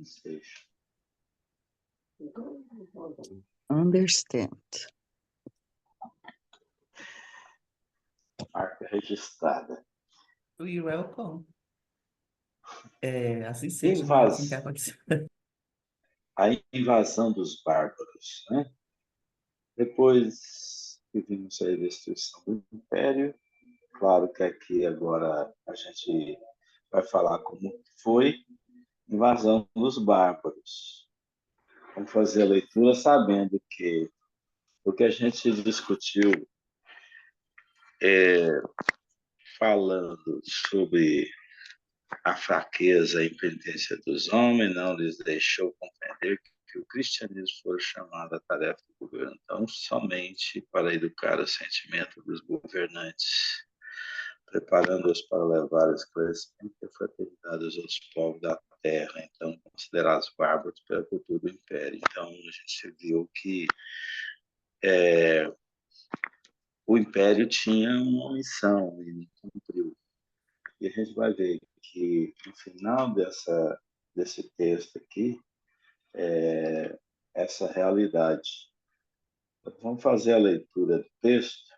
sei. Understand. Marca registrada. You're welcome. Assim seja, né? Assim que aconteceu. A invasão dos bárbaros, né? Depois que vimos a destruição do Império, claro que aqui agora a gente vai falar como foi a invasão dos bárbaros. Vamos fazer a leitura sabendo que o que a gente discutiu falando sobre a fraqueza e impotência dos homens não lhes deixou compreender que o cristianismo foi chamado à tarefa do governo tão somente para educar o sentimento dos governantes, preparando-os para levar esclarecimento e fraternidade aos outros povos da terra, então considerados bárbaros pela cultura do império. Então a gente viu que o império tinha uma missão e não cumpriu. E a gente vai ver que no final desse texto aqui, essa realidade. Então, vamos fazer a leitura do texto,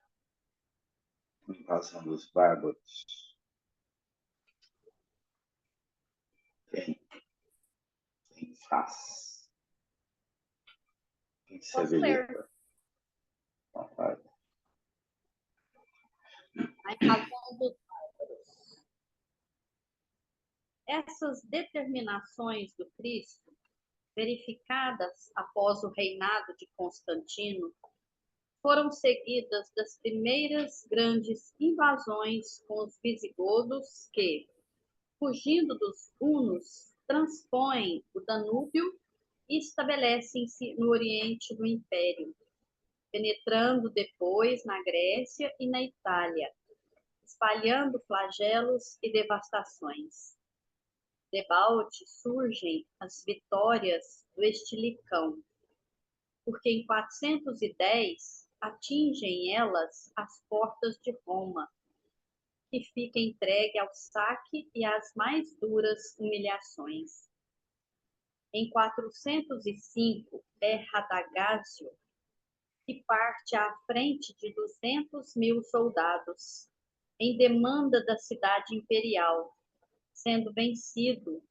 Invasão dos Bárbaros. Quem faz? Quem se habilita? A invasão dos bárbaros. Essas determinações do Cristo, verificadas após o reinado de Constantino, foram seguidas das primeiras grandes invasões com os visigodos que, fugindo dos hunos, transpõem o Danúbio e estabelecem-se no oriente do Império, penetrando depois na Grécia e na Itália, espalhando flagelos e devastações. Debalde surgem as vitórias do Estilicão, porque em 410 atingem elas as portas de Roma, que fica entregue ao saque e às mais duras humilhações. Em 405 é Radagásio, que parte à frente de 200.000 soldados, em demanda da cidade imperial, sendo vencido,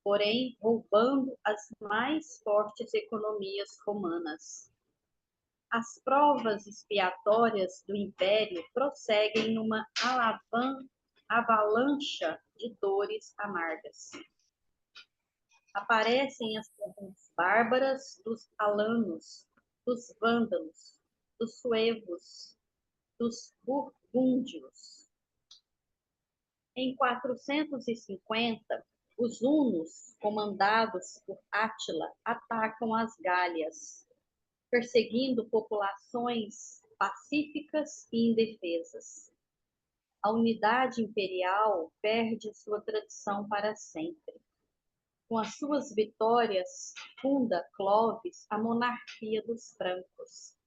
porém roubando as mais fortes economias romanas. As provas expiatórias do Império prosseguem numa avalancha de dores amargas. Aparecem as tribos bárbaras dos alanos, dos vândalos, dos suevos, dos burgúndios. Em 450, os hunos, comandados por Átila, atacam as Gálias, perseguindo populações pacíficas e indefesas. A unidade imperial perde sua tradição para sempre. Com as suas vitórias, funda Clovis a monarquia dos francos.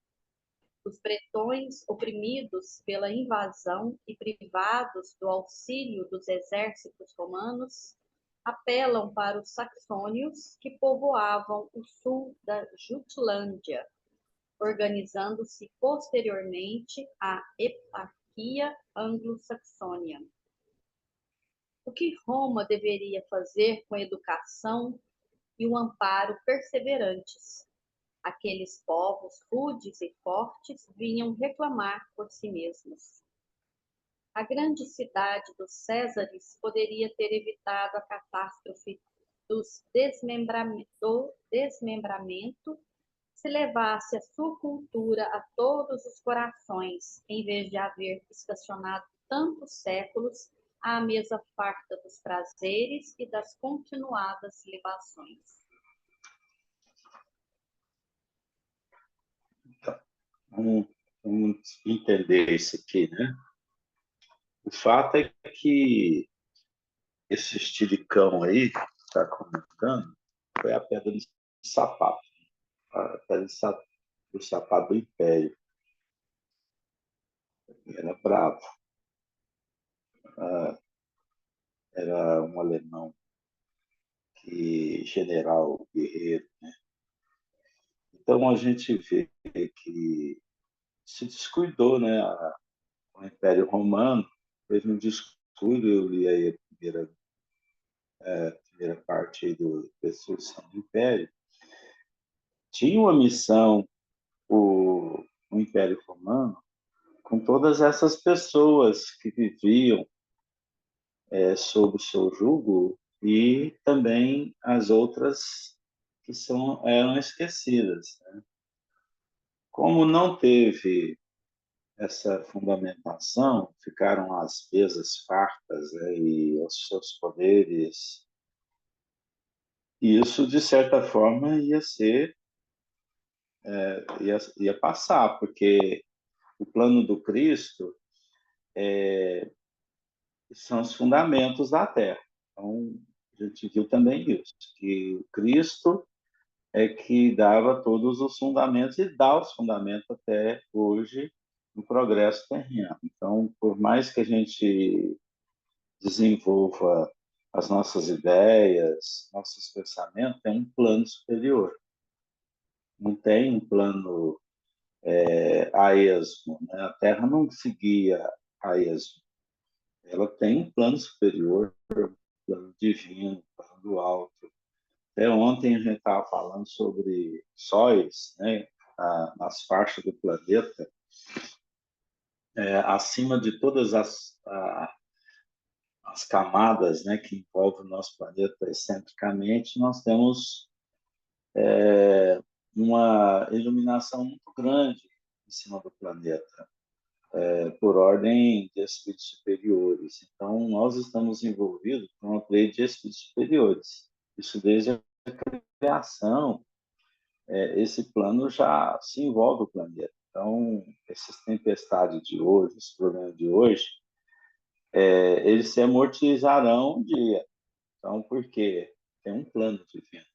Os bretões, oprimidos pela invasão e privados do auxílio dos exércitos romanos, apelam para os saxônios que povoavam o sul da Jutlândia, organizando-se posteriormente a Eparquia Anglo-Saxônia. O que Roma deveria fazer com a educação e o amparo perseverantes? Aqueles povos rudes e fortes vinham reclamar por si mesmos. A grande cidade dos Césares poderia ter evitado a catástrofe do desmembramento se levasse a sua cultura a todos os corações, em vez de haver estacionado tantos séculos à mesa farta dos prazeres e das continuadas libações. Vamos entender isso aqui, né? O fato é que esse estilicão aí, que está comentando, foi a pedra de sapato, a pedra do sapato do Império. Ele era bravo. Era um alemão e general guerreiro. Então, a gente vê que se descuidou, né? O Império Romano teve um descuido, eu li aí a primeira parte aí do Destruição do Império, tinha uma missão, o Império Romano, com todas essas pessoas que viviam sob o seu jugo e também as outras que eram esquecidas. Né? Como não teve essa fundamentação, ficaram as mesas fartas, né, e os seus poderes. E isso, de certa forma, ia passar, porque o plano do Cristo são os fundamentos da Terra. Então, a gente viu também isso, que o Cristo é que dava todos os fundamentos e dá os fundamentos até hoje no progresso terreno. Então, por mais que a gente desenvolva as nossas ideias, nossos pensamentos, tem um plano superior. Não tem um plano a esmo. Né? A Terra não seguia a esmo. Ela tem um plano superior, um plano divino, um plano do alto. Até ontem a gente estava falando sobre sóis, né? Nas faixas do planeta, acima de todas as camadas, né, que envolvem o nosso planeta excentricamente, nós temos uma iluminação muito grande em cima do planeta, por ordem de espíritos superiores. Então, nós estamos envolvidos com uma play de espíritos superiores. Isso desde a criação, esse plano já se envolve o planeta. Então, essas tempestades de hoje, os problemas de hoje, eles se amortizarão um dia. Então, por quê? Tem um plano divino.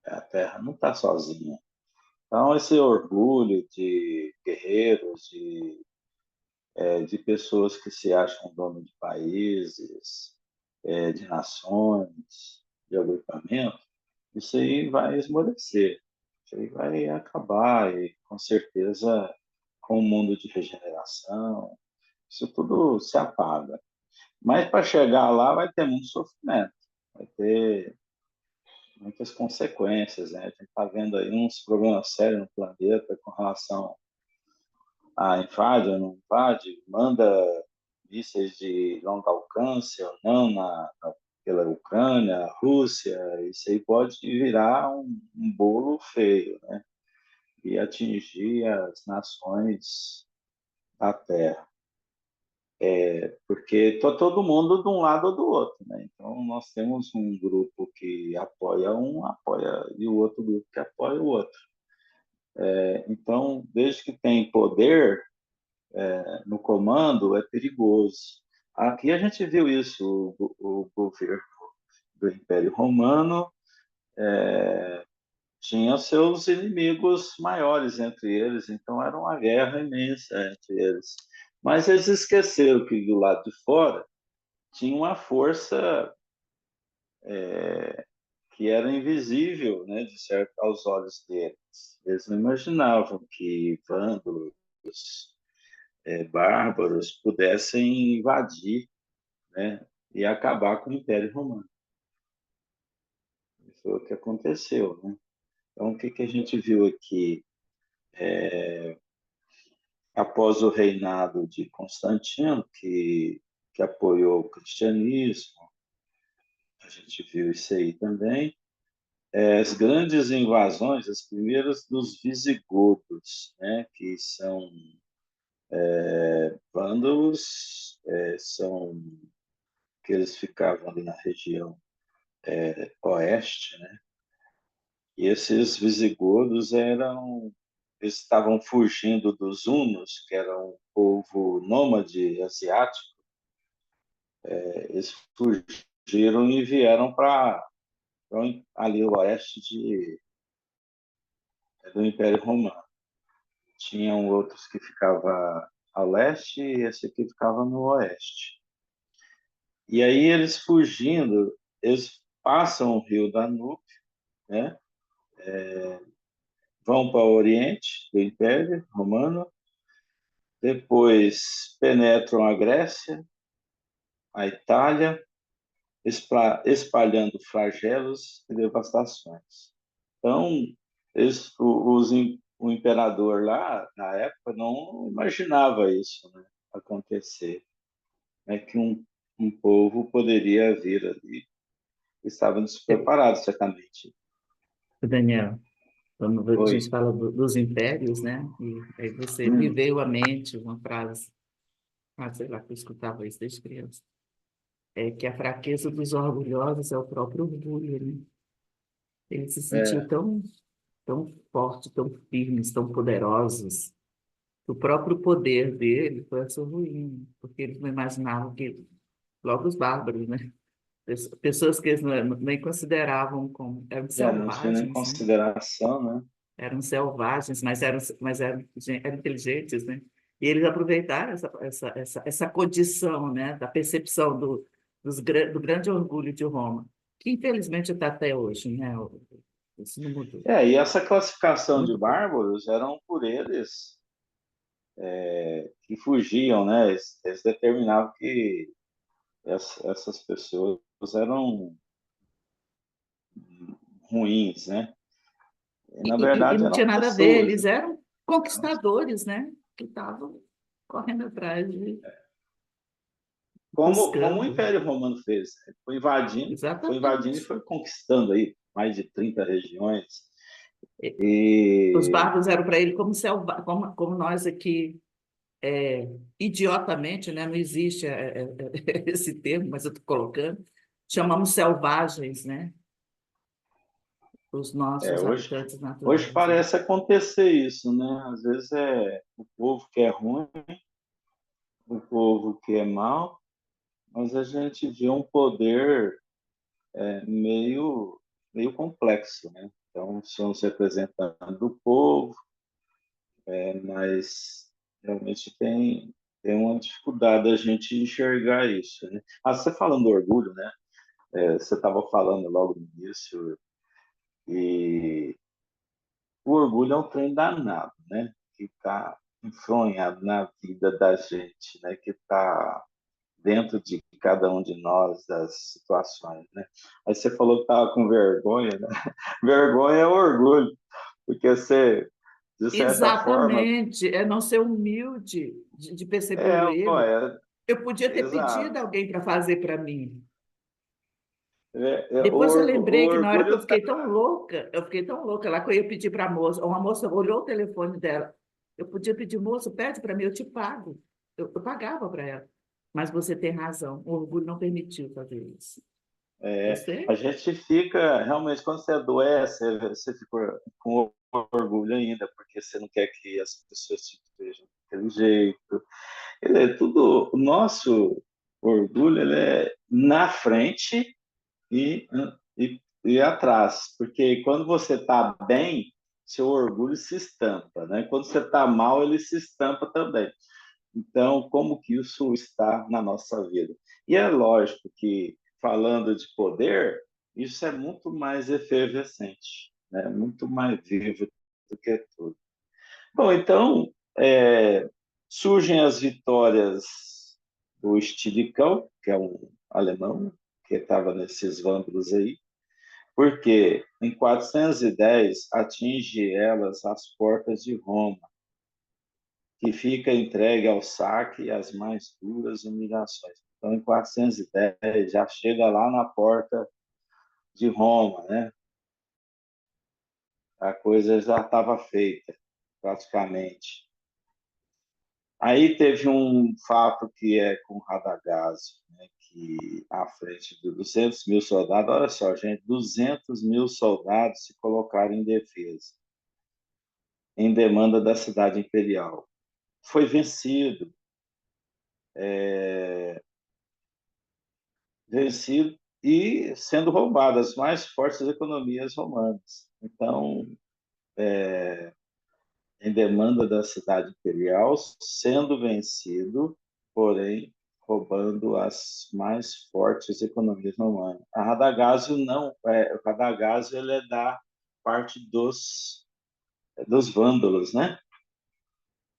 A Terra não está sozinha. Então, esse orgulho de guerreiros, de pessoas que se acham dono de países, de nações, de agrupamento, isso aí vai esmorecer, isso aí vai acabar e, com certeza, com o mundo de regeneração, isso tudo se apaga. Mas para chegar lá vai ter muito sofrimento, vai ter muitas consequências, né? A gente está vendo aí uns problemas sérios no planeta com relação a invade ou não invade, manda mísseis de longo alcance ou não pela Ucrânia, a Rússia, isso aí pode virar um bolo feio, né? E atingir as nações da Terra. Porque está todo mundo de um lado ou do outro, né? Então, nós temos um grupo que apoia e o outro grupo que apoia o outro. Então, desde que tem poder, no comando é perigoso. Aqui a gente viu isso, o governo do Império Romano tinha seus inimigos maiores entre eles, então era uma guerra imensa entre eles. Mas eles esqueceram que do lado de fora tinha uma força que era invisível, né, de certo, aos olhos deles. Eles não imaginavam que vândalos, bárbaros pudessem invadir, né, e acabar com o Império Romano. Foi o que aconteceu, né? Então, o que a gente viu aqui? Após o reinado de Constantino, que apoiou o cristianismo, a gente viu isso aí também. As grandes invasões, as primeiras dos visigodos, né, que são vândalos, são que eles ficavam ali na região oeste, né? E esses visigodos eles estavam fugindo dos hunos, que era um povo nômade asiático. Eles fugiram e vieram para ali o oeste do Império Romano. Tinham outros que ficavam ao leste e esse aqui ficava no oeste. E aí eles fugindo, eles passam o rio Danúbio, né? Vão para o Oriente do Império Romano, depois penetram a Grécia, a Itália, espalhando flagelos e devastações. Então, o imperador lá, na época, não imaginava isso, né, acontecer, né, que um povo poderia vir ali. Estavam despreparados, certamente. Daniel, quando a Oi. gente fala dos impérios, né? E aí me veio à mente uma frase, sei lá, que eu escutava isso desde criança, é que a fraqueza dos orgulhosos é o próprio orgulho, né? Eles se sentiam É, tão fortes, tão firmes, tão poderosos. O próprio poder dele foi a sua ruína, porque eles não imaginavam que, logo os bárbaros, né? Pessoas que eles nem consideravam como, eram não tinha nem selvagens, né? consideração, né? Eram selvagens, eram inteligentes, né? E eles aproveitaram essa condição, né? Da percepção do grande orgulho de Roma, que infelizmente está até hoje, né? Isso não mudou. E essa classificação de Muito pouco. bárbaros eram por eles que fugiam, né? Eles determinavam que essas pessoas eram ruins, né? E, na E verdade, não tinha eram nada a ver, pessoas, eles né? eram conquistadores, né? Que estavam correndo atrás de Como o buscando. Império Romano fez, né? Foi invadindo e Exatamente. foi conquistando aí mais de 30 regiões. E os E bárbaros eram para ele como nós aqui, idiotamente, né? Não existe esse termo, mas eu estou colocando, chamamos selvagens, né? Os nossos hoje, habitantes hoje naturais, né? parece acontecer isso, né? Às vezes é o povo que é ruim, o povo que é mau, mas a gente vê um poder meio complexo, né? Então, são os representantes do povo, mas realmente tem uma dificuldade a gente enxergar isso, né? Você falando do orgulho, né? Você estava falando logo no início, e o orgulho é um trem danado, né? Que está enfronhado na vida da gente, né? Que está dentro de cada um de nós, das situações, né? Aí você falou que estava com vergonha, né? Vergonha é orgulho, porque você, de certa forma, Exatamente, é não ser humilde de perceber o ó, erro. Eu podia ter pedido exato. alguém para fazer para mim. O, Depois eu o lembrei que na hora que orgulho tá, eu fiquei tão louca lá que eu ia pedir para a moça, uma moça olhou o telefone dela. Eu podia pedir, moça, pede para mim, eu te pago. Eu pagava para ela. Mas você tem razão, o orgulho não permitiu fazer isso. a Você? gente fica, realmente, quando você adoece, você fica com orgulho ainda, porque você não quer que as pessoas te vejam daquele jeito. Ele é tudo, o nosso orgulho ele é na frente e, e atrás, porque quando você está bem, seu orgulho se estampa, né? Quando você está mal, ele se estampa também. Então, como que isso está na nossa vida? E é lógico que, falando de poder, isso é muito mais efervescente, né? Muito mais vivo do que tudo. Bom, então, surgem as vitórias do Stilicão, que é um alemão, que estava nesses vândalos aí, porque em 410 atinge elas as portas de Roma, que fica entregue ao saque e às mais duras humilhações. Então, em 410 já chega lá na porta de Roma, né? A coisa já estava feita, praticamente. Aí teve um fato que é com Radagásio, né, que à frente de 200 mil soldados, olha só, gente, 200 mil soldados se colocaram em defesa, em demanda da cidade imperial. Foi vencido, vencido e sendo roubado as mais fortes economias romanas. Então, em demanda da cidade imperial, sendo vencido, porém roubando as mais fortes economias romanas. A Radagásio não, o Radagásio ele é da parte dos vândalos, né?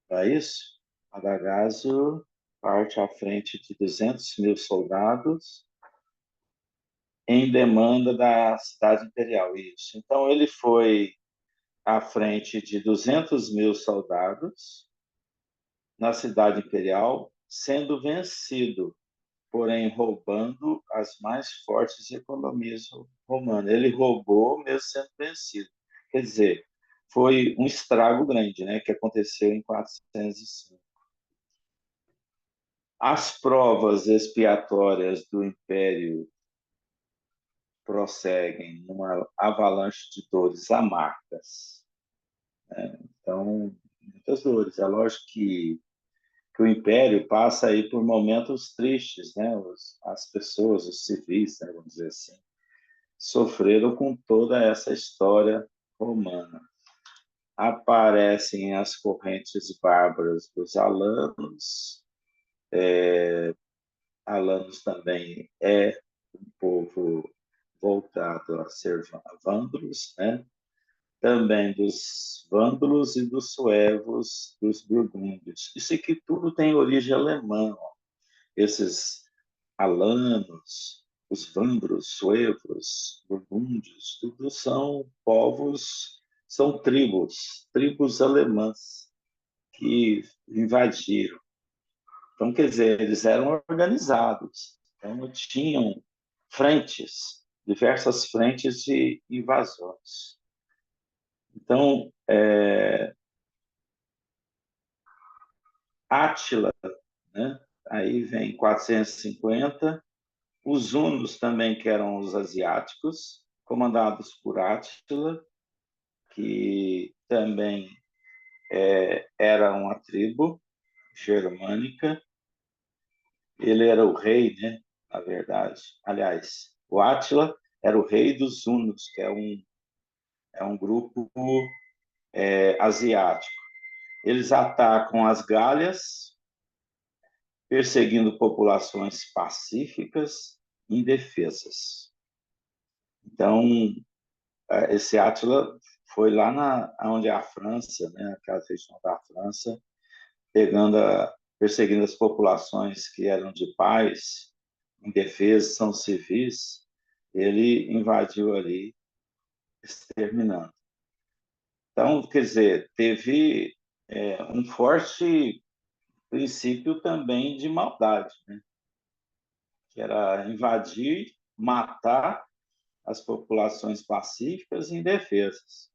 Não é isso? Radagásio parte à frente de 200.000 soldados em demanda da cidade imperial, isso. Então, ele foi à frente de 200.000 soldados na cidade imperial, sendo vencido, porém roubando as mais fortes economias romanas. Ele roubou mesmo sendo vencido. Quer dizer, foi um estrago grande, né, que aconteceu em 405. As provas expiatórias do Império prosseguem numa avalanche de dores amargas. Então, muitas dores. É lógico que o Império passa aí por momentos tristes, né? As pessoas, os civis, né, vamos dizer assim, sofreram com toda essa história romana. Aparecem as correntes bárbaras dos alanos. Alanos também é um povo voltado a ser vândalos, né? Também dos vândalos e dos suevos, dos burgúndios. Isso aqui tudo tem origem alemã. Ó. Esses alanos, os vândalos, suevos, burgúndios, tudo são povos, são tribos alemãs que invadiram. Então, quer dizer, eles eram organizados. Então, tinham frentes, diversas frentes de invasões. Então, Átila, né? Aí vem 450, os hunos também, que eram os asiáticos, comandados por Átila, que também era uma tribo germânica. Ele era o rei, né? Na verdade. Aliás, o Átila era o rei dos hunos, que é um grupo asiático. Eles atacam as Gálias, perseguindo populações pacíficas e indefesas. Então, esse Átila foi lá onde é a França, né, aquela região da França, perseguindo as populações que eram de paz, indefesas, são civis, ele invadiu ali, exterminando. Então, quer dizer, teve um forte princípio também de maldade, né? Que era invadir, matar as populações pacíficas e indefesas.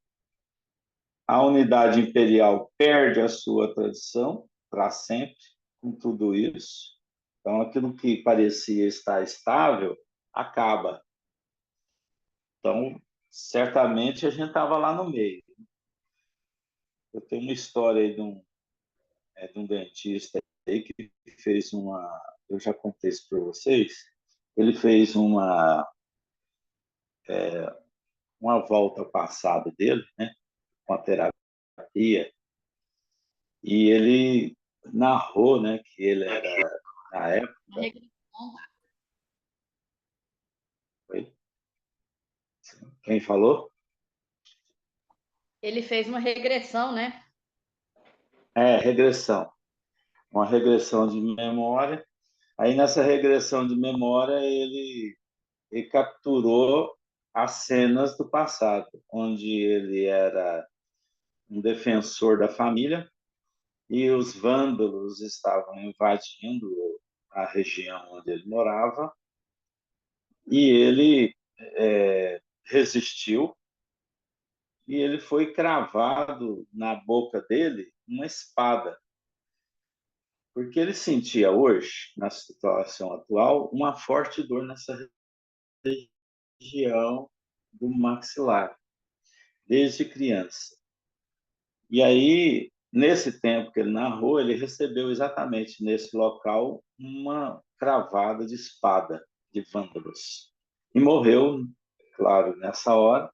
A unidade imperial perde a sua tradição para sempre com tudo isso. Então, aquilo que parecia estar estável acaba. Então, certamente a gente estava lá no meio. Eu tenho uma história aí de um dentista aí que fez eu já contei isso para vocês, ele fez uma volta ao passado dele, né, com a terapia, e ele narrou, né, que ele era, na época... Foi? Quem falou? Ele fez uma regressão, né? Regressão. Uma regressão de memória. Aí, nessa regressão de memória, ele capturou as cenas do passado, onde ele era um defensor da família e os vândalos estavam invadindo a região onde ele morava e ele resistiu e ele foi cravado na boca dele uma espada, porque ele sentia hoje, na situação atual, uma forte dor nessa região do maxilar, desde criança. E aí, nesse tempo que ele narrou, ele recebeu exatamente nesse local uma cravada de espada de vândalos. E morreu, claro, nessa hora,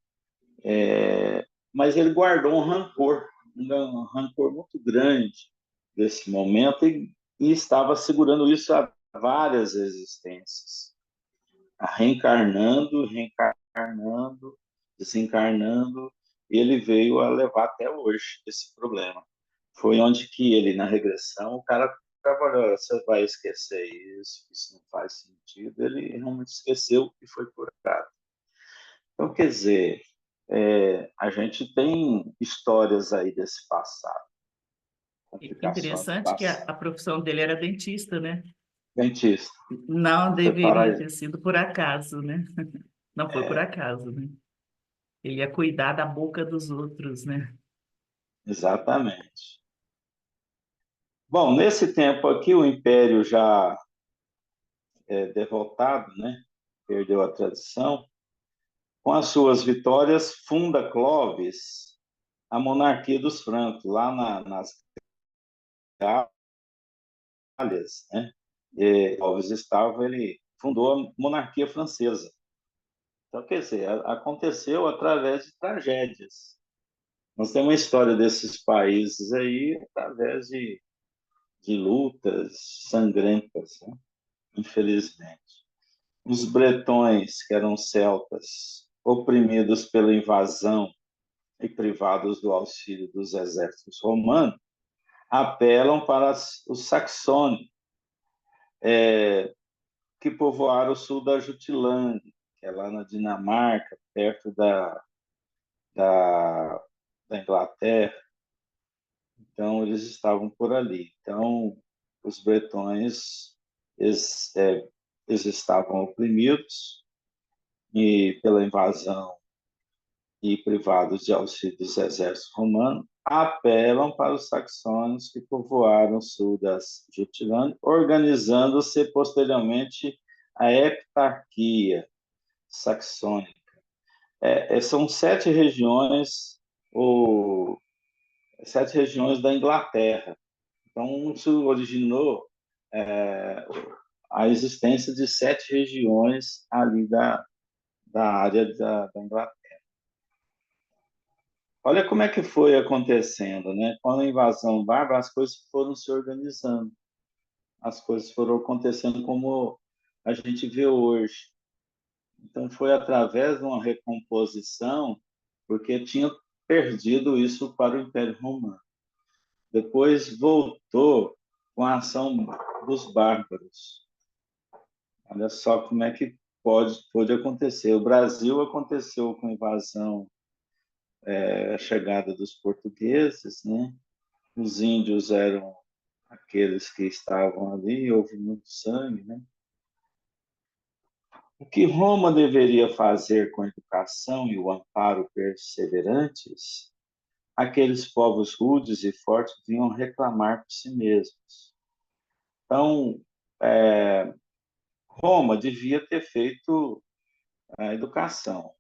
mas ele guardou um rancor muito grande desse momento e estava segurando isso várias existências, reencarnando, reencarnando, desencarnando, e ele veio a levar até hoje esse problema. Foi onde que ele, na regressão, o cara trabalhou, você vai esquecer isso não faz sentido, ele realmente esqueceu e foi curado. Então, quer dizer, a gente tem histórias aí desse passado, complicações do Interessante que a passado. profissão dele era dentista, né? Dentista, Não foi deveria para ter sido por acaso, né? Não foi por acaso, né? Ele ia cuidar da boca dos outros, né? exatamente. Bom, nesse tempo aqui, o Império já derrotado, né? Perdeu a tradição. Com as suas vitórias, funda Clovis a monarquia dos francos, lá nas Galhas, né? Clovis estava, ele fundou a monarquia francesa. Então, quer dizer, aconteceu através de tragédias. Nós temos uma história desses países aí através de lutas sangrentas, né? Infelizmente. Os bretões, que eram celtas, oprimidos pela invasão e privados do auxílio dos exércitos romanos, apelam para os saxões, que povoaram o sul da Jutilândia, que é lá na Dinamarca, perto da, da Inglaterra. Então, eles estavam por ali. Então, os bretões eles estavam oprimidos e pela invasão e privados de auxílio dos exércitos romanos, apelam para os saxões que povoaram o sul das Jutilândia, organizando-se posteriormente a heptarquia saxônica. São 7 regiões, ou 7 regiões da Inglaterra. Então, isso originou a existência de 7 regiões ali da área da Inglaterra. Olha como é que foi acontecendo, né? Com a invasão bárbara, as coisas foram se organizando, as coisas foram acontecendo como a gente vê hoje. Então, foi através de uma recomposição, porque tinha perdido isso para o Império Romano. Depois voltou com a ação dos bárbaros. Olha só como é que pode acontecer. O Brasil aconteceu com a invasão, a chegada dos portugueses, né? Os índios eram aqueles que estavam ali, houve muito sangue, né? O que Roma deveria fazer com a educação e o amparo perseverantes, aqueles povos rudes e fortes vinham reclamar por si mesmos. Então, Roma devia ter feito a educação.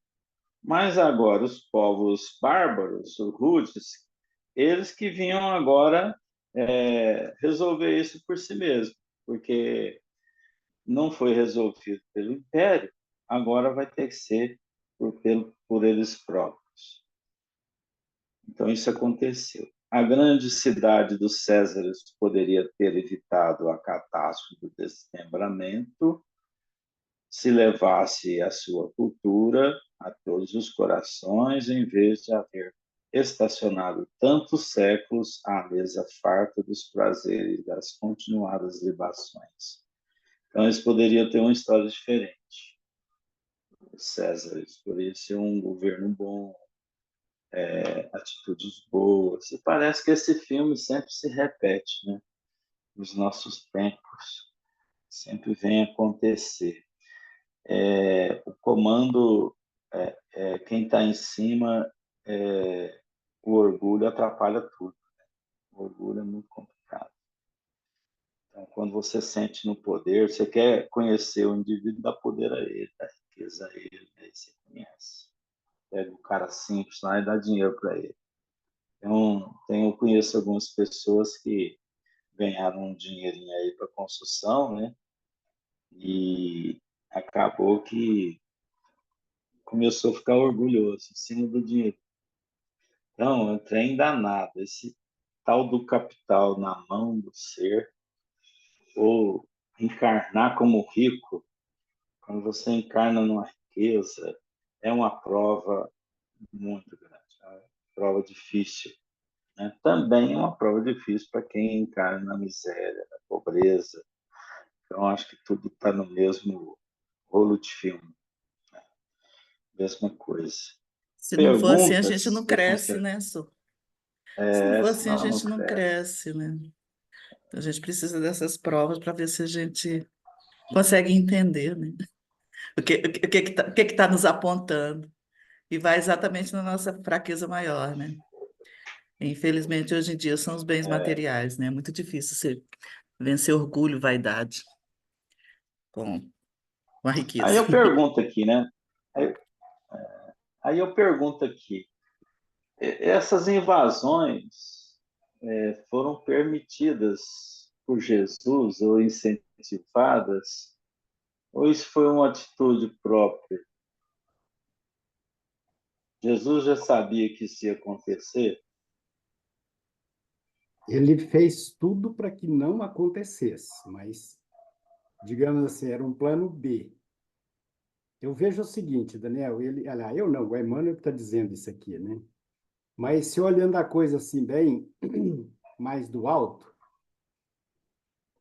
Mas agora os povos bárbaros, os rudes, eles que vinham agora resolver isso por si mesmos, porque não foi resolvido pelo Império, agora vai ter que ser por eles próprios. Então, isso aconteceu. A grande cidade dos Césares poderia ter evitado a catástrofe do desmembramento se levasse a sua cultura a todos os corações, em vez de haver estacionado tantos séculos à mesa farta dos prazeres das continuadas libações. Então, eles poderiam ter uma história diferente. Os Césares poderia ser um governo bom, atitudes boas. E parece que esse filme sempre se repete, né? Nos nossos tempos, sempre vem acontecer. O comando, quem está em cima, o orgulho atrapalha tudo. O orgulho é muito complicado. Então, quando você sente no poder, você quer conhecer o indivíduo, dá poder a ele, dá riqueza a ele, aí você conhece. Pega o cara simples lá e dá dinheiro para ele. Então, eu conheço algumas pessoas que ganharam um dinheirinho aí para construção, né? E acabou que começou a ficar orgulhoso em cima do dinheiro. Então, é um trem danado. Esse tal do capital na mão do ser, ou encarnar como rico, quando você encarna numa riqueza, é uma prova muito grande, uma prova difícil, né? Também é uma prova difícil para quem encarna na miséria, na pobreza. Então, acho que tudo está no mesmo rolo de filme, mesma coisa. Se não for assim, a gente Perguntas? não cresce, né, Su? Se não for assim, a Senão não gente não cresce. cresce, né? Então, a gente precisa dessas provas para ver se a gente consegue entender, né? O que tá nos apontando. E vai exatamente na nossa fraqueza maior, né? Infelizmente, hoje em dia são os bens materiais, né? É muito difícil você vencer orgulho, vaidade com a Aí riqueza. eu pergunto aqui, né? Aí, aí eu pergunto aqui, essas invasões foram permitidas por Jesus ou incentivadas, ou isso foi uma atitude própria? Jesus já sabia que isso ia acontecer? Ele fez tudo para que não acontecesse, mas, digamos assim, era um plano B. Eu vejo o seguinte, Daniel, aliás, eu não, o Emmanuel que está dizendo isso aqui, né? Mas se olhando a coisa assim bem mais do alto,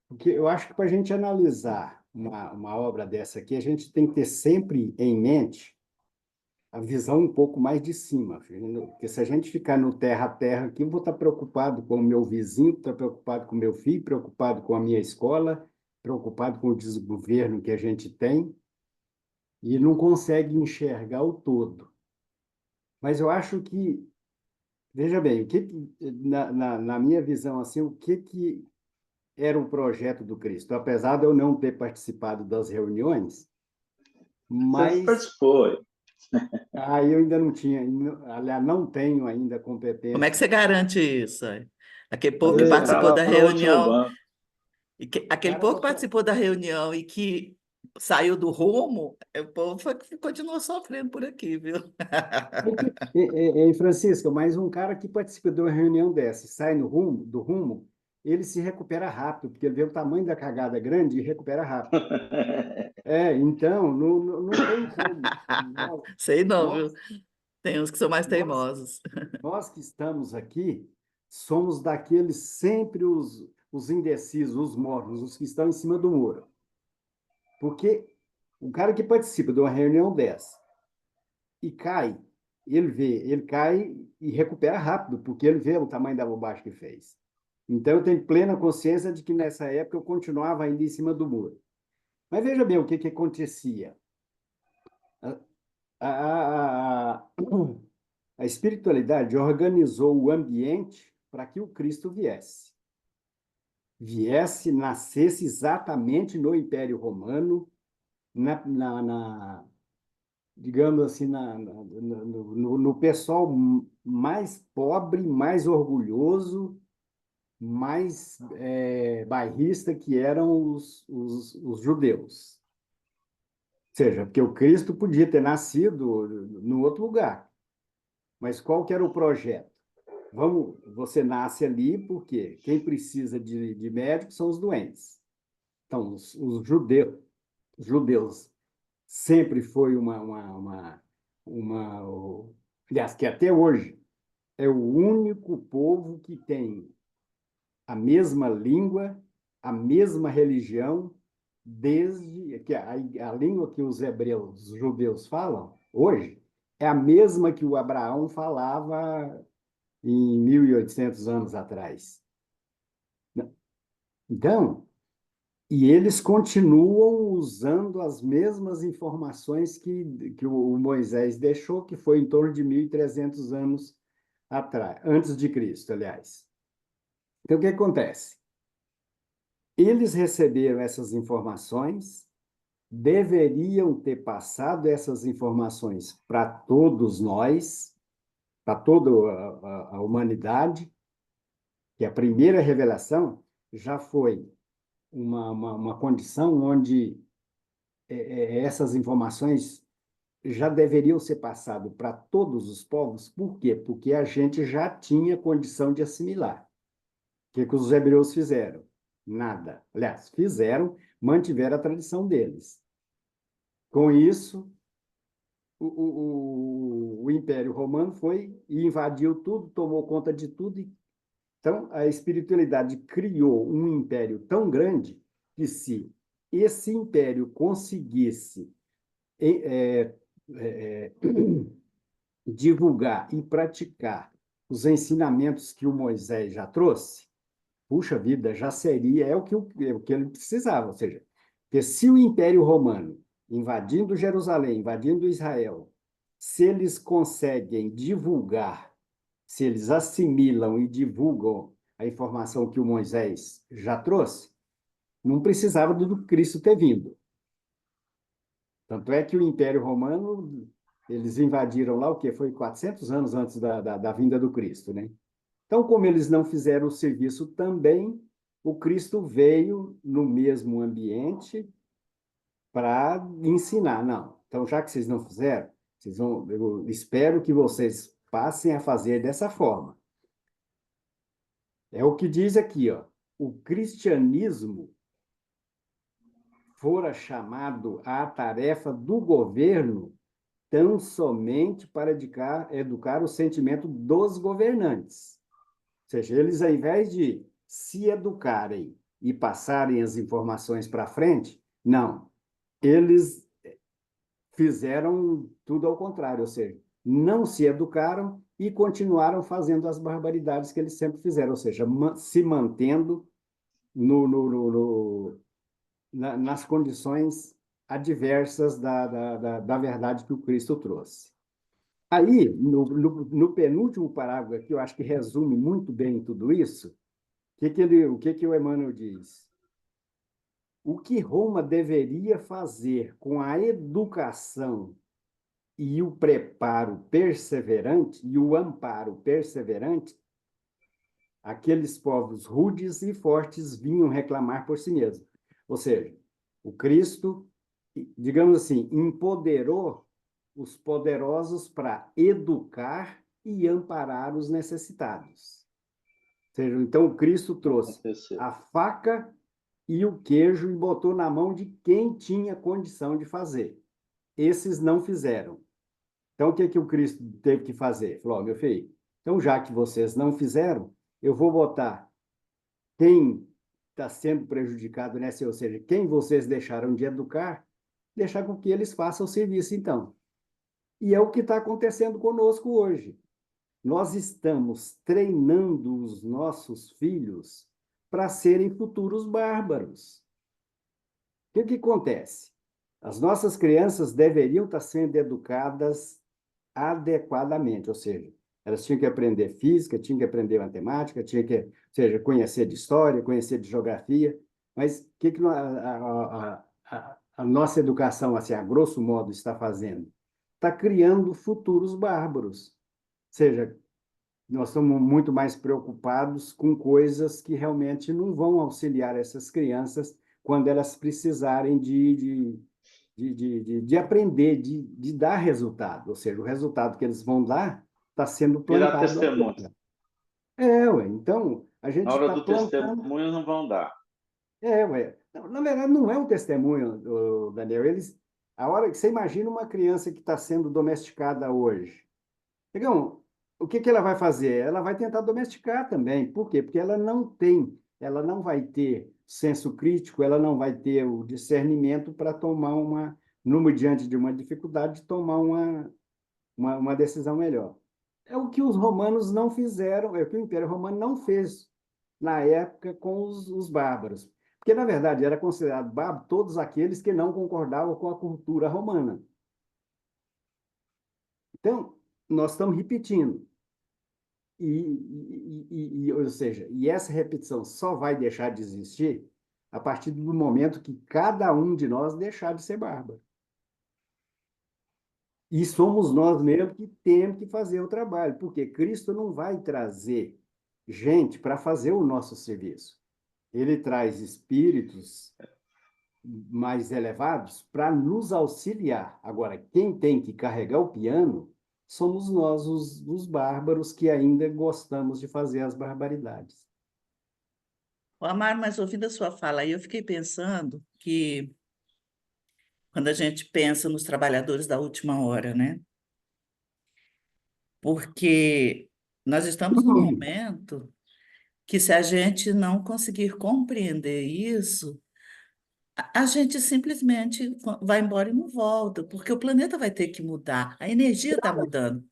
porque eu acho que para a gente analisar uma obra dessa aqui, a gente tem que ter sempre em mente a visão um pouco mais de cima. Porque se a gente ficar no terra a terra aqui, eu vou estar preocupado com o meu vizinho, estou preocupado com o meu filho, preocupado com a minha escola, preocupado com o desgoverno que a gente tem, e não consegue enxergar o todo. Mas eu acho que, veja bem, na minha visão, assim, o que era o projeto do Cristo? Apesar de eu não ter participado das reuniões, Você mas participou. aí eu ainda não tinha, aliás, não tenho ainda Como é que competência. você garante isso? Aí? Aquele povo que Você Ele participou estava da no último reunião, banco. aquele Cara, povo que participou da reunião e que saiu do rumo, o povo continuou sofrendo por aqui, viu? Francisco, mas um cara que participa de uma reunião dessa, e sai do rumo, ele se recupera rápido, porque ele vê o tamanho da cagada grande e recupera rápido. Então, não tem como. Sei não, viu? Nós, Tem uns que são mais nós, teimosos. nós que estamos aqui, somos daqueles sempre os indecisos, os mornos, os que estão em cima do muro. Porque o cara que participa de uma reunião dessa e cai, ele cai e recupera rápido, porque ele vê o tamanho da bobagem que fez. Então, eu tenho plena consciência de que nessa época eu continuava ainda em cima do muro. Mas veja bem o que acontecia. A, a, a, a espiritualidade organizou o ambiente para que o Cristo nascesse exatamente no Império Romano, digamos assim, no pessoal mais pobre, mais orgulhoso, mais bairrista, que eram os judeus. Ou seja, porque o Cristo podia ter nascido no outro lugar, mas qual que era o projeto? Você nasce ali porque quem precisa de médico são os doentes. Então, os judeus sempre foi aliás, que até hoje é o único povo que tem a mesma língua, a mesma religião, desde que a língua que os hebreus, os judeus falam hoje, é a mesma que o Abraão falava em 1.800 anos atrás. Então, e eles continuam usando as mesmas informações que o Moisés deixou, que foi em torno de 1.300 anos atrás, antes de Cristo, aliás. Então, o que acontece? Eles receberam essas informações, deveriam ter passado essas informações para todos nós, para toda a humanidade, que a primeira revelação já foi uma condição onde essas informações já deveriam ser passadas para todos os povos. Por quê? Porque a gente já tinha condição de assimilar. O que os hebreus fizeram? Nada. Aliás, fizeram, mantiveram a tradição deles. Com isso, o Império Romano foi e invadiu tudo, tomou conta de tudo. Então, a espiritualidade criou um império tão grande que, se esse império conseguisse é, é, divulgar e praticar os ensinamentos que o Moisés já trouxe, puxa vida, já seria, é o que ele precisava. Ou seja, que se o Império Romano, invadindo Jerusalém, invadindo Israel, se eles conseguem divulgar, se eles assimilam e divulgam a informação que o Moisés já trouxe, não precisava do Cristo ter vindo. Tanto é que o Império Romano, eles invadiram lá o quê? Foi 400 anos antes da vinda do Cristo, né? Então, como eles não fizeram o serviço também, o Cristo veio no mesmo ambiente para ensinar. Não, então, já que vocês não fizeram, eu espero que vocês passem a fazer dessa forma. É o que diz aqui, ó. O cristianismo fora chamado à tarefa do governo tão somente para educar o sentimento dos governantes. Ou seja, eles, ao invés de se educarem e passarem as informações para frente, não. Eles fizeram tudo ao contrário, ou seja, não se educaram e continuaram fazendo as barbaridades que eles sempre fizeram, ou seja, se mantendo nas condições adversas da verdade que o Cristo trouxe. Aí, no penúltimo parágrafo aqui, eu acho que resume muito bem tudo isso, o que o Emmanuel diz? O que Roma deveria fazer com a educação e o preparo perseverante e o amparo perseverante, aqueles povos rudes e fortes vinham reclamar por si mesmos. Ou seja, o Cristo, digamos assim, empoderou os poderosos para educar e amparar os necessitados. Ou seja, então o Cristo trouxe a faca e o queijo e botou na mão de quem tinha condição de fazer. Esses não fizeram. Então, o que o Cristo teve que fazer? Falou, meu filho, então já que vocês não fizeram, eu vou botar quem está sendo prejudicado nessa, ou seja, quem vocês deixaram de educar, deixar com que eles façam o serviço, então. E é o que está acontecendo conosco hoje. Nós estamos treinando os nossos filhos para serem futuros bárbaros. O que acontece? As nossas crianças deveriam estar sendo educadas adequadamente, ou seja, elas tinham que aprender física, tinham que aprender matemática, tinham que, ou seja, conhecer de história, conhecer de geografia, mas o que a nossa educação, assim, a grosso modo, está fazendo? Está criando futuros bárbaros. Ou seja, nós estamos muito mais preocupados com coisas que realmente não vão auxiliar essas crianças quando elas precisarem de aprender, de dar resultado. Ou seja, o resultado que eles vão dar está sendo Virar plantado na testemunho. terra. Ué, então a gente Na hora está do plantando. testemunho não vão dar. Ué. Na verdade, não é um testemunho, Daniel. A hora que você imagina uma criança que está sendo domesticada hoje. Digamos, o que ela vai fazer? Ela vai tentar domesticar também. Por quê? Porque ela não vai ter senso crítico, ela não vai ter o discernimento para tomar diante de uma dificuldade, tomar uma decisão melhor. É o que os romanos não fizeram, é o que o Império Romano não fez na época com os bárbaros. Porque, na verdade, era considerado bárbaro todos aqueles que não concordavam com a cultura romana. Então, nós estamos repetindo. Ou seja, essa repetição só vai deixar de existir a partir do momento que cada um de nós deixar de ser bárbaro. E somos nós mesmos que temos que fazer o trabalho, porque Cristo não vai trazer gente para fazer o nosso serviço. Ele traz espíritos mais elevados para nos auxiliar. Agora, quem tem que carregar o piano somos nós, os bárbaros, que ainda gostamos de fazer as barbaridades. Ô, Amaro, mas ouvindo a sua fala aí, eu fiquei pensando que quando a gente pensa nos trabalhadores da última hora, né? Porque nós estamos num momento que, se a gente não conseguir compreender isso, a gente simplesmente vai embora e não volta, porque o planeta vai ter que mudar, a energia está mudando.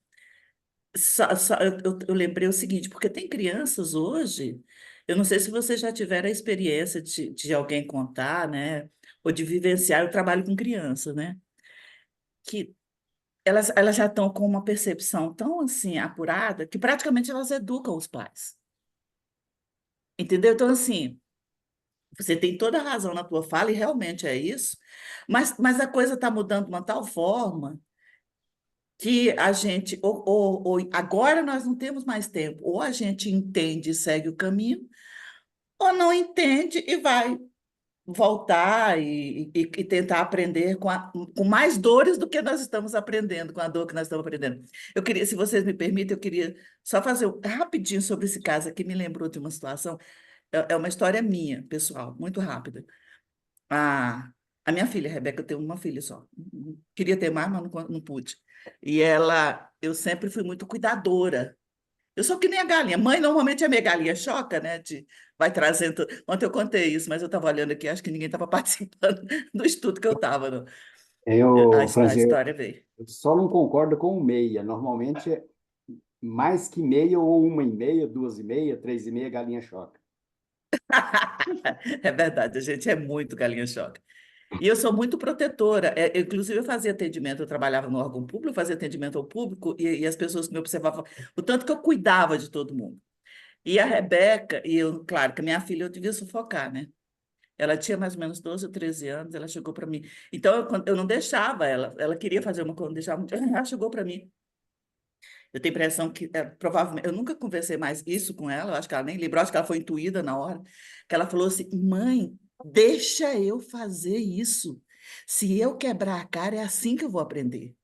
Eu lembrei o seguinte, porque tem crianças hoje, eu não sei se vocês já tiveram a experiência de alguém contar, né, ou de vivenciar, eu trabalho com crianças, né, que elas já estão com uma percepção tão assim apurada que praticamente elas educam os pais, entendeu? Então, assim, você tem toda a razão na tua fala, e realmente é isso, mas a coisa está mudando de uma tal forma que a gente, ou agora nós não temos mais tempo, ou a gente entende e segue o caminho, ou não entende e vai voltar e tentar aprender com mais dores do que nós estamos aprendendo, com a dor que nós estamos aprendendo. Eu queria, se vocês me permitem, eu queria só fazer rapidinho sobre esse caso aqui, me lembrou de uma situação, é uma história minha, pessoal, muito rápida. A, a minha filha, a Rebeca, eu tenho uma filha só. Queria ter mais, mas não pude. E eu sempre fui muito cuidadora. Eu sou que nem a galinha. Mãe, normalmente a minha galinha choca, né? Vai trazendo. Ontem eu contei isso, mas eu estava olhando aqui, acho que ninguém estava participando do estudo que eu estava. A Franzi, história veio. eu só não concordo com o meia. Normalmente é mais que meia, ou 1,5, 2,5, 3,5, galinha choca. É verdade, a gente é muito galinha choca. E eu sou muito protetora. Inclusive, eu fazia atendimento, eu trabalhava no órgão público, eu fazia atendimento ao público, e as pessoas que me observavam, o tanto que eu cuidava de todo mundo. E a Rebeca, e eu, claro, que a minha filha eu devia sufocar, né? Ela tinha mais ou menos 12 ou 13 anos, ela chegou para mim. Então, eu não deixava ela queria fazer uma coisa, não deixava muito. Ela chegou para mim. Eu tenho a impressão que, provavelmente, eu nunca conversei mais isso com ela, eu acho que ela nem lembrou, acho que ela foi intuída na hora, que ela falou assim: mãe, deixa eu fazer isso. Se eu quebrar a cara, é assim que eu vou aprender.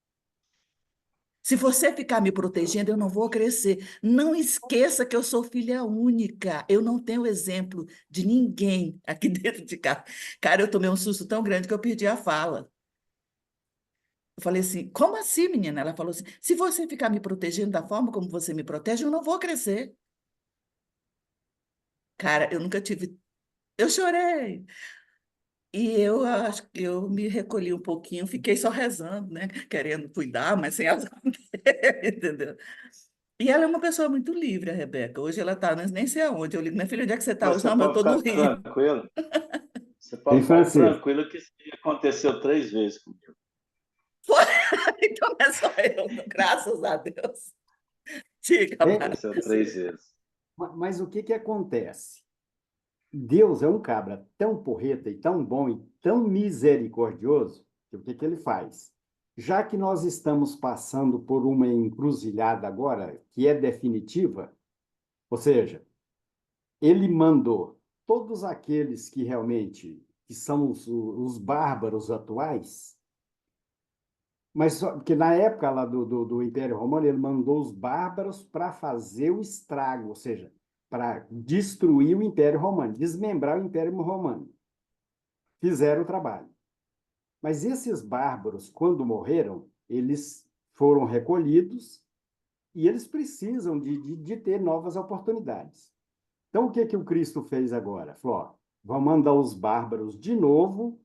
Se você ficar me protegendo, eu não vou crescer. Não esqueça que eu sou filha única. Eu não tenho exemplo de ninguém aqui dentro de casa. Cara, eu tomei um susto tão grande que eu perdi a fala. Eu falei assim: como assim, menina? Ela falou assim: se você ficar me protegendo da forma como você me protege, eu não vou crescer. Cara, eu nunca tive. Eu chorei. E eu acho que eu me recolhi um pouquinho, fiquei só rezando, né? Querendo cuidar, mas sem as entendeu? E ela é uma pessoa muito livre, a Rebeca. Hoje ela está, nem sei aonde. Eu ligo, minha filha, onde é que você está Mas hoje? você Não, mas eu pode estou no ficar Rio. tranquilo. Você Ei, pode ficar Francisco, tranquilo que isso aconteceu 3 vezes comigo. Então não é só eu, não, graças a Deus. Diga, Mara. Aconteceu 3 vezes. mas o que que acontece? Deus é um cabra tão porreta e tão bom e tão misericordioso, que o que que ele faz? Já que nós estamos passando por uma encruzilhada agora, que é definitiva, ou seja, ele mandou todos aqueles que realmente que são os bárbaros atuais, mas porque na época lá do Império Romano, ele mandou os bárbaros para fazer o estrago, ou seja, para destruir o Império Romano, desmembrar o Império Romano. Fizeram o trabalho. Mas esses bárbaros, quando morreram, eles foram recolhidos e eles precisam de ter novas oportunidades. Então, o que que o Cristo fez agora? Falou: ó, vamos mandar os bárbaros de novo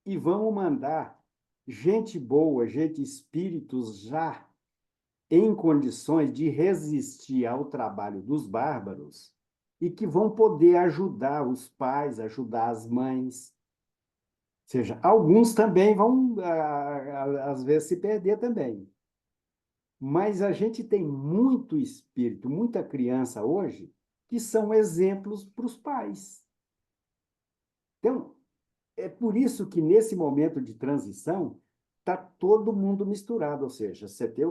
e vamos mandar gente boa, gente, espíritos já em condições de resistir ao trabalho dos bárbaros e que vão poder ajudar os pais, ajudar as mães. Ou seja, alguns também vão, às vezes, se perder também. Mas a gente tem muito espírito, muita criança hoje, que são exemplos para os pais. Então, é por isso que nesse momento de transição está todo mundo misturado, ou seja, você tem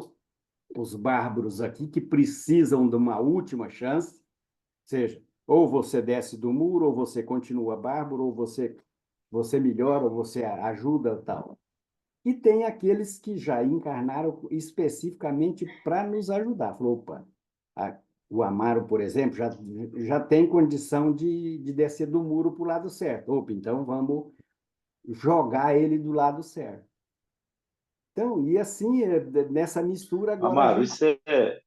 os bárbaros aqui que precisam de uma última chance, ou seja, ou você desce do muro, ou você continua bárbaro, ou você melhora, ou você ajuda, tal. E tem aqueles que já encarnaram especificamente para nos ajudar. Falou: opa, o Amaro, por exemplo, já tem condição de descer do muro para o lado certo. Opa, então vamos jogar ele do lado certo. Então, e assim, nessa mistura, agora a Amaro, gente. isso é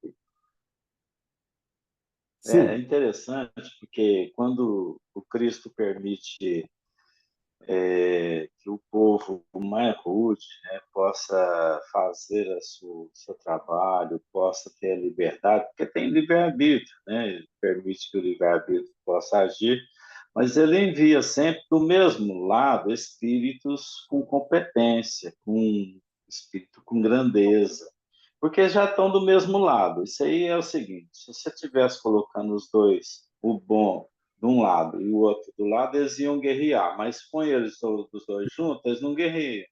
Sim, interessante, porque quando o Cristo permite que o povo mais rude, né, possa fazer seu trabalho, possa ter a liberdade, porque tem livre-arbítrio, né? Ele permite que o livre-arbítrio possa agir, mas ele envia sempre do mesmo lado espíritos com competência, com espírito com grandeza, porque já estão do mesmo lado. Isso aí é o seguinte: se você estivesse colocando os dois, o bom de um lado e o outro do lado, eles iam guerrear, mas com eles os dois juntos, eles não guerreiam,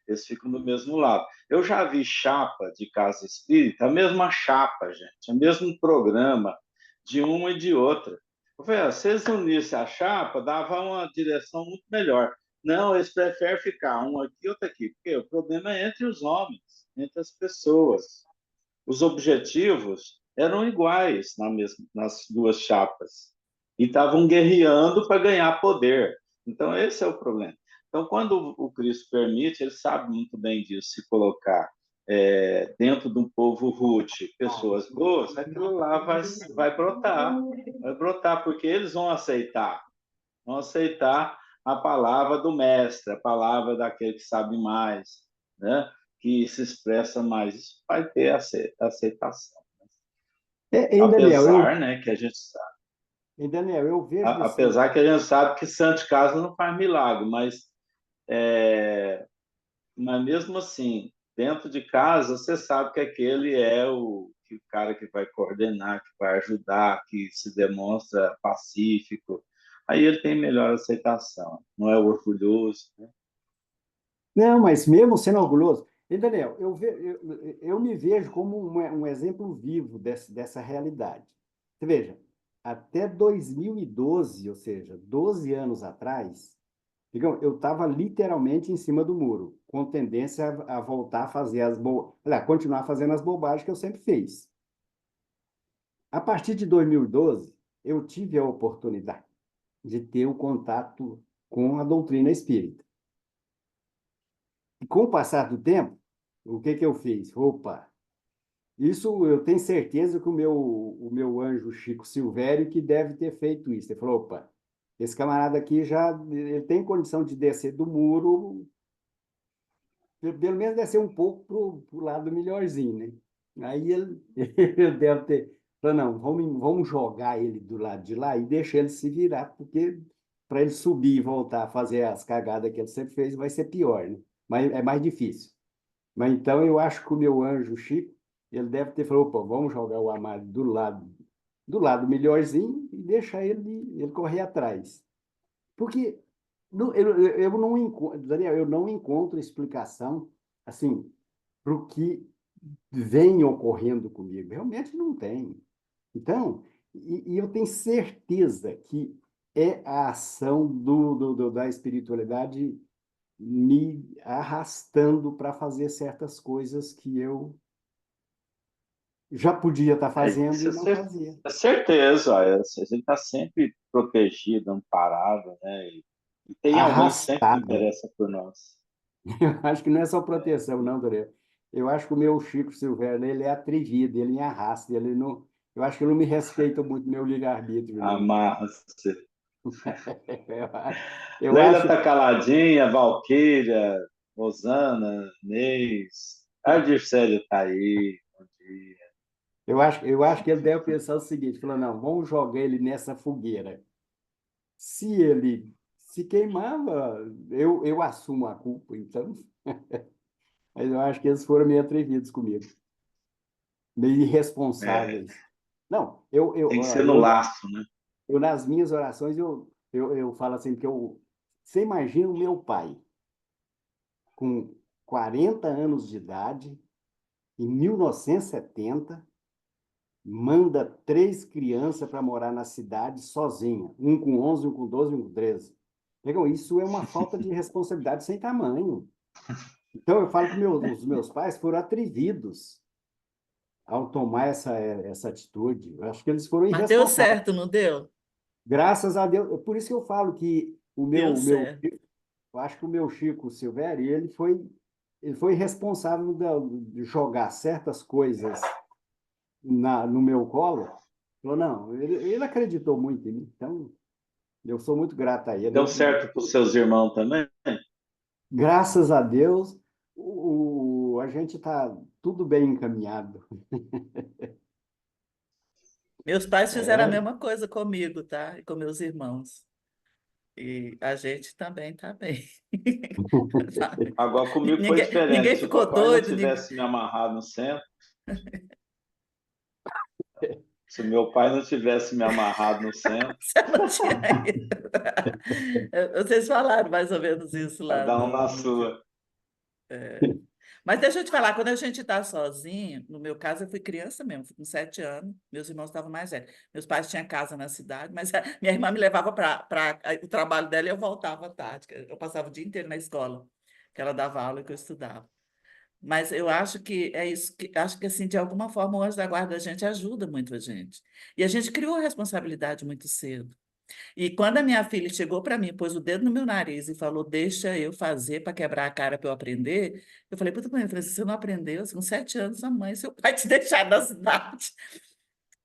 eles ficam do mesmo lado. Eu já vi chapa de casa espírita, a mesma chapa, gente, o mesmo programa de uma e de outra. Eu falei, se eles unissem a chapa, dava uma direção muito melhor. Não, eles preferem ficar um aqui e outro aqui, porque o problema é entre os homens, entre as pessoas. Os objetivos eram iguais nas duas chapas e estavam guerreando para ganhar poder. Então, esse é o problema. Então, quando o Cristo permite, ele sabe muito bem disso, se colocar dentro de um povo rude, pessoas boas, aquilo lá vai brotar, porque eles vão aceitar a palavra do mestre, a palavra daquele que sabe mais, né? Que se expressa mais. Isso vai ter aceitação. Em Daniel, Apesar, né, que a gente sabe, eu vejo assim. apesar que a gente sabe que santo de casa não faz milagre, mas mesmo assim, dentro de casa, você sabe que aquele é o cara que vai coordenar, que vai ajudar, que se demonstra pacífico. Aí ele tem melhor aceitação, não é orgulhoso, né? Não, mas mesmo sendo orgulhoso. E, Daniel, eu me vejo como um exemplo vivo dessa realidade. Você veja, até 2012, ou seja, 12 anos atrás, digamos, eu estava literalmente em cima do muro, com tendência a voltar a fazer continuar fazendo as bobagens que eu sempre fiz. A partir de 2012, eu tive a oportunidade de ter o contato com a doutrina espírita. E com o passar do tempo, o que eu fiz? Opa, isso eu tenho certeza que o meu anjo Chico Silvério que deve ter feito isso. Ele falou, opa, esse camarada aqui ele tem condição de descer do muro, pelo menos descer um pouco para o lado melhorzinho, né? Aí ele deve ter falou, não, vamos jogar ele do lado de lá e deixar ele se virar, porque para ele subir e voltar a fazer as cagadas que ele sempre fez vai ser pior, né? Mas é mais difícil. Mas então eu acho que o meu anjo Chico, ele deve ter falado, opa, vamos jogar o Amaro do lado melhorzinho e deixar ele correr atrás. Porque eu não encontro, Daniel, eu não encontro explicação assim para o que vem ocorrendo comigo. Realmente não tem. Então, e eu tenho certeza que é a ação da espiritualidade me arrastando para fazer certas coisas que eu já podia estar fazendo Isso e não fazia. é certeza, a gente está sempre protegido, amparado, né? E tem alguém que sempre Arrastado. interessa por nós. Eu acho que não é só proteção, não, Dorê. Eu acho que o meu Chico Silvério, ele é atrevido, ele me arrasta, ele não. Eu acho que ele não me respeita muito meu livre-arbítrio, não. Amarra-se. Eu Leila acho, tá caladinha, Valquíria, Rosana, Neis, a Dircélia tá aí. Bom dia. eu acho que ele deve pensar o seguinte, falou, não, vamos jogar ele nessa fogueira. Se ele se queimava, eu assumo a culpa, então. Mas eu acho que eles foram meio atrevidos comigo, meio É, irresponsáveis. Não, tem que ser no laço, né? nas minhas orações, eu falo assim, você imagina o meu pai, com 40 anos de idade, em 1970, manda 3 crianças para morar na cidade sozinha, um com 11, um com 12, um com 13. Então, isso é uma falta de responsabilidade sem tamanho. Então, eu falo que os meus pais foram atrevidos. ao tomar essa atitude. Eu acho que eles foram Mas deu irresponsáveis. certo, não deu? Graças a Deus. É por isso que eu falo que Deu certo. eu acho que o meu Chico Silvério, ele foi responsável de jogar certas coisas no meu colo. Falou, não, ele acreditou muito em mim. Então, eu sou muito grato a ele. Deu certo para os seus irmãos também? Graças a Deus, a gente está tudo bem encaminhado. Meus pais fizeram a É. mesma coisa comigo, tá? E com meus irmãos. E a gente também tá bem. Sabe? Agora, comigo foi diferente. Ninguém Se o ficou papai não doido, ninguém... tivesse me amarrado no centro, se o meu pai não tivesse me amarrado no centro, Você não tinha ido. Vocês falaram mais ou menos isso lá cada um na no dia. sua. Mas deixa eu te falar, quando a gente está sozinho, no meu caso, eu fui criança mesmo, fui com 7 anos, meus irmãos estavam mais velhos. Meus pais tinham casa na cidade, mas minha irmã me levava para o trabalho dela e eu voltava à tarde. Eu passava o dia inteiro na escola, que ela dava aula e que eu estudava. Mas eu acho que é isso, acho que assim, de alguma forma, o anjo da guarda da gente ajuda muito a gente. E a gente criou a responsabilidade muito cedo. E quando a minha filha chegou para mim, pôs o dedo no meu nariz e falou: Deixa eu fazer para quebrar a cara para eu aprender. Eu falei: Puta, mãe, eu falei, se você não aprendeu, assim, com 7 anos, a mãe, seu pai te deixar na cidade.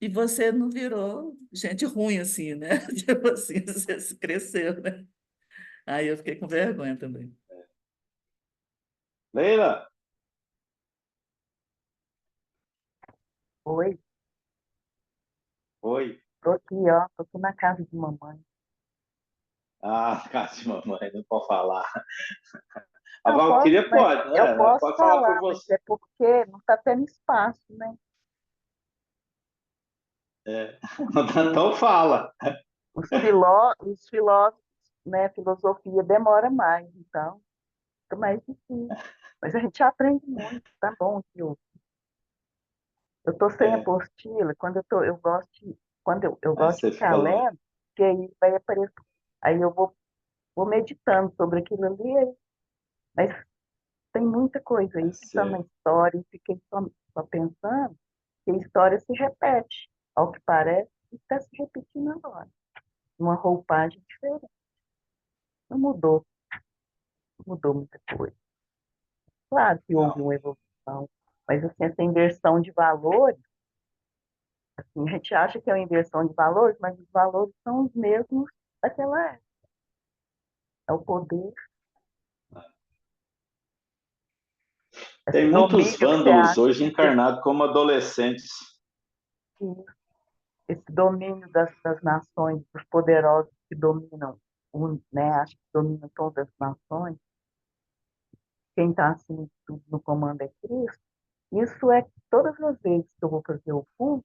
E você não virou gente ruim, assim, né? Tipo assim, você se cresceu, né? Aí eu fiquei com vergonha também. Leila, Oi, oi. tô aqui, ó, tô aqui na casa de mamãe. Ah, casa de mamãe, não pode falar. A Não, posso, Valquíria mas pode, eu né? Ela posso pode falar por falar, mas você. é porque não tá tendo espaço, né? É. Então fala. Os filósofos, né, filosofia demora mais, então, fica mais difícil. Mas a gente aprende muito, tá bom, tio. Eu tô sem É. apostila, eu Aí gosto você de ficar fica longe. lendo, que aí vai aparecer, aí eu vou meditando sobre aquilo ali, mas tem muita coisa Aí aí que está você... na história, e fiquei só pensando que a história se repete, ao que parece, e está se repetindo agora, uma roupagem diferente. Não mudou muita coisa. Claro que houve Não. uma evolução, mas assim, essa inversão de valores, assim, a gente acha que é uma inversão de valores, mas os valores são os mesmos daquela época. É o poder, esse Tem muitos domínio que você vândalos acha hoje encarnados como adolescentes. que esse domínio das nações, dos poderosos que dominam, né, acho que dominam todas as nações, quem está acima de tudo no comando é Cristo, isso é todas as vezes que eu vou fazer o culto,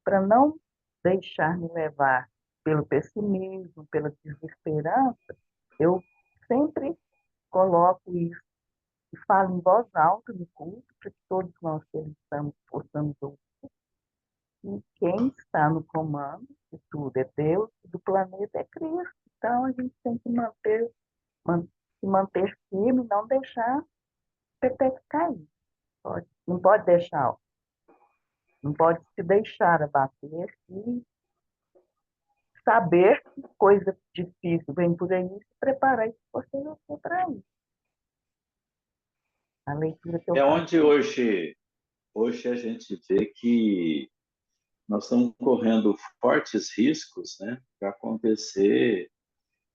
para não deixar me levar pelo pessimismo, pela desesperança, eu sempre coloco isso e falo em voz alta no culto, para que todos nós que estamos possamos ouvir. E quem está no comando de tudo é Deus, e do planeta é Cristo. Então a gente tem que man- se manter firme, não deixar o peteco cair. Não pode deixar, não pode se deixar abater e saber que coisa difícil vem por aí, se preparar e se fortalecer para isso. A leitura que eu É faço. onde hoje a gente vê que nós estamos correndo fortes riscos, né, para acontecer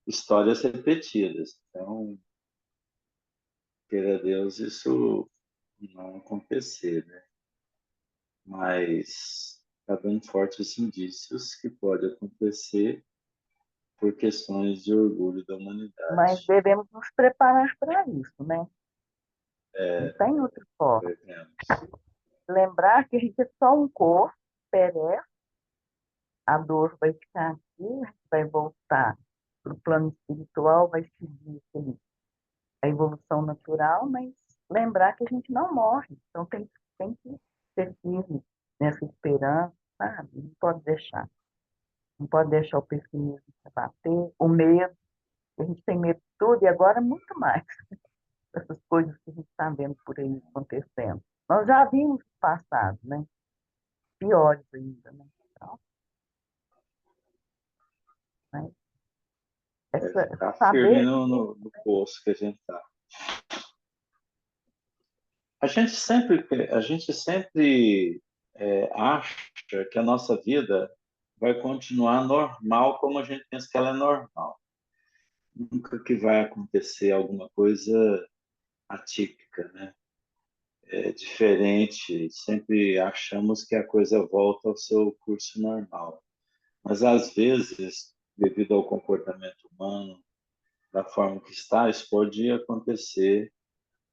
histórias repetidas. Então, queira Deus, isso não acontecer, né? Mas está dando fortes indícios que pode acontecer por questões de orgulho da Mas humanidade. devemos nos preparar para isso, né? Não É, tem outra forma. devemos. Lembrar que a gente é só um corpo, perece, a dor vai ficar aqui, a gente vai voltar para o plano espiritual, vai seguir a evolução natural, mas lembrar que a gente não morre. Então tem que ser firme nessa esperança, sabe? Não pode deixar o pessimismo se abater, o medo, a gente tem medo de tudo e agora muito mais essas coisas que a gente está vendo por aí acontecendo. Nós já vimos no passado, né? piores ainda, né? Então, mas Ficar firme saber no poço que a gente está. A gente sempre acha que a nossa vida vai continuar normal como a gente pensa que ela é normal. Nunca que vai acontecer alguma coisa atípica, né? É diferente. Sempre achamos que a coisa volta ao seu curso normal. Mas, às vezes, devido ao comportamento humano, da forma que está, isso pode acontecer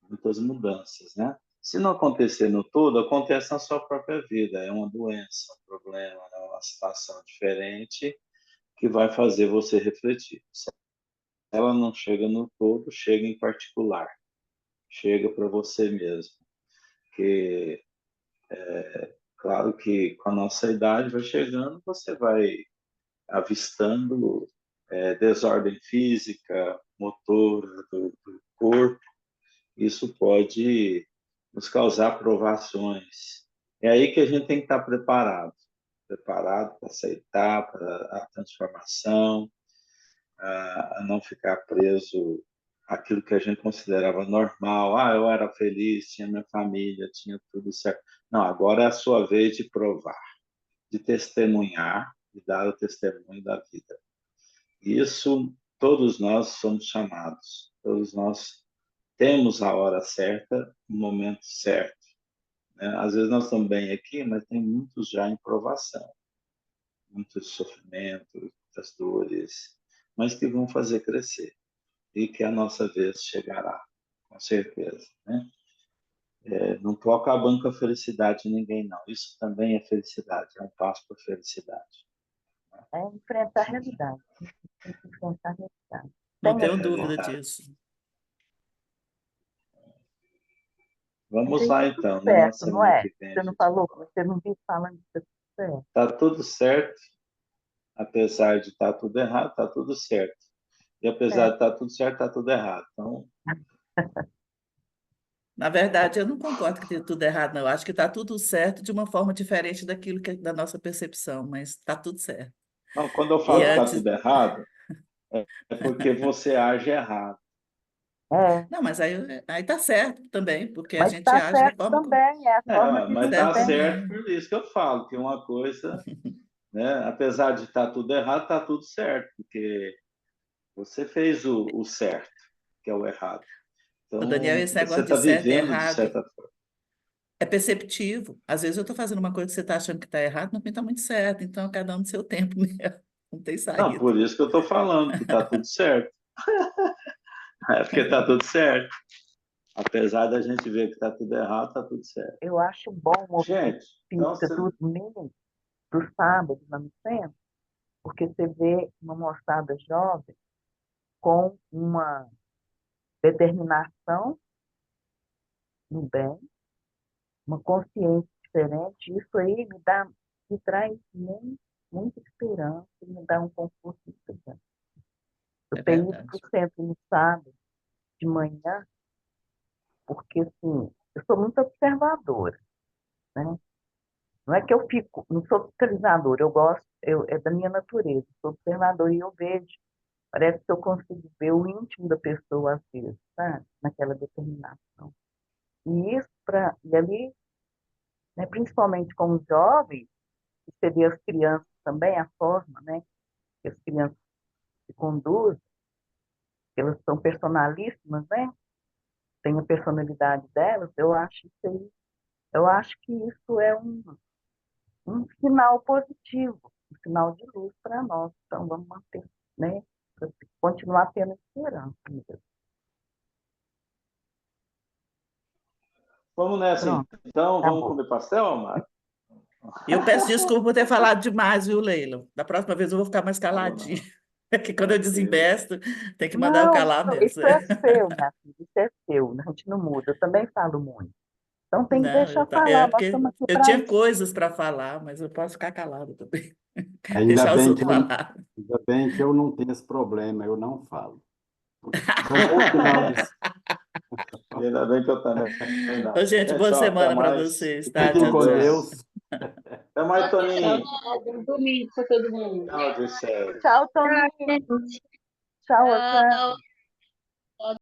muitas mudanças, né? Se não acontecer no todo, acontece na sua própria vida. É uma doença, um problema, né? Uma situação diferente que vai fazer você refletir. Se ela não chega no todo, chega em particular. Chega para você mesmo. Porque, claro que com a nossa idade vai chegando, você vai avistando desordem física, motora do corpo. Isso pode nos causar provações. É aí que a gente tem que estar preparado para aceitar para a transformação, a não ficar preso àquilo que a gente considerava normal. Ah, eu era feliz, tinha minha família, tinha tudo certo. Não, agora é a sua vez de provar, de testemunhar, de dar o testemunho da vida. Isso todos nós somos chamados, todos nós temos a hora certa, o momento certo, né? Às vezes nós estamos bem aqui, mas tem muitos já em provação, muitos sofrimentos, muitas dores, mas que vão fazer crescer e que a nossa vez chegará, com certeza, né? Não estou acabando com a felicidade de ninguém, não. Isso também é felicidade, é um passo para a felicidade. é enfrentar a realidade. Tem que enfrentar a realidade. Não Tem tenho essa dúvida verdade. disso. Vamos Mas lá, isso tudo então, né? Na certo, não semana é? que vem a Você não gente falou, volta. você não viu falando isso tudo certo. Tá tudo certo, apesar de estar tudo errado, tá tudo certo. E apesar de É, estar tudo certo, tá tudo errado. Então, Na verdade, eu não concordo que tenha tudo errado, não. Eu acho que está tudo certo de uma forma diferente daquilo que da nossa percepção, mas está tudo certo. não, quando eu E falo que está antes. tudo errado, é porque você age errado. é, Não, mas aí tá certo também, porque a mas gente está age da certo forma como. também, é a forma de Mas vida está Certo bem. certo também. por isso que eu falo, que uma coisa, né? Apesar de estar tudo errado, está tudo certo, porque você fez o certo, que é o errado. O Daniel, Então, esse você negócio de está certo e vivendo de errado certa forma. é perceptivo. Às vezes eu estou fazendo uma coisa que você está achando que está errado, mas está muito certo. Então, cada um no seu tempo mesmo. Não tem Não, saída. por isso que eu estou falando que está tudo certo. É porque está tudo certo. Apesar da gente ver que está tudo errado, está tudo certo. Eu acho bom o movimento Gente, então, espírita do sábado lá no centro, porque você vê uma moçada jovem com uma determinação no bem, uma consciência diferente. Isso aí me traz muita esperança, me dá um conforto muito grande. É Eu tenho ido para verdade. o centro no sábado de manhã, porque assim, eu sou muito observadora, né? Não é que eu fico, não sou fiscalizadora, é da minha natureza, sou observadora e eu vejo, parece que eu consigo ver o íntimo da pessoa às vezes, sabe? Naquela determinação. E ali, né, principalmente com os jovens, e você vê as crianças também, a forma, né, que as crianças se conduzem, elas são personalíssimas, né? Têm a personalidade delas, eu acho que isso é um sinal positivo, um sinal de luz para nós. Então, vamos manter, né? Pra continuar tendo esperança mesmo. vamos nessa Pronto, então. Vamos acabou. comer pastel, Amaro? Eu peço desculpa por ter falado demais, viu, Leila? Da próxima vez eu vou ficar mais Falou caladinha. não. Que quando eu Tranquilo. desinvesto, tem que mandar eu Não, calar mesmo. isso é seu, minha filha, isso é seu, a gente não muda. Eu também falo muito. Então, tem que Não, deixar é falar, nós porque estamos aqui eu para tinha isso. coisas para falar, mas eu posso ficar calado também. Ainda Deixar os bem que outros eu, falar. ainda bem que eu não tenho esse problema, eu não falo. Então, bom final de E ainda bem que eu também Ô, não. gente, Gente, boa ó, até semana para mais. vocês, tá? Fiquem Fiquem Tchau, com com tchau. Deus. Deus. Até Até mais, Toninho. Bom domingo para todo mundo. Tchau, Gisele. Tchau, Toninho. Tchau, gente. Tchau, Osana. Tchau.